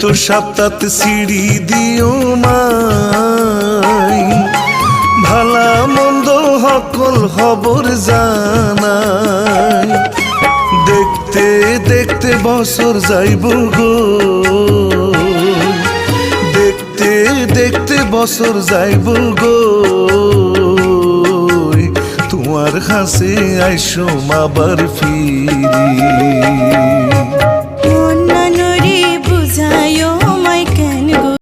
তো সপ্তাহে সিঁড়ি দিও মাই ভালা মন্দ সকল খবর জানাই দেখতে দেখতে বছর যাইব গো দেখতে দেখতে বছর যাইব গো তোমার কাছে আইসো আবার ফিরি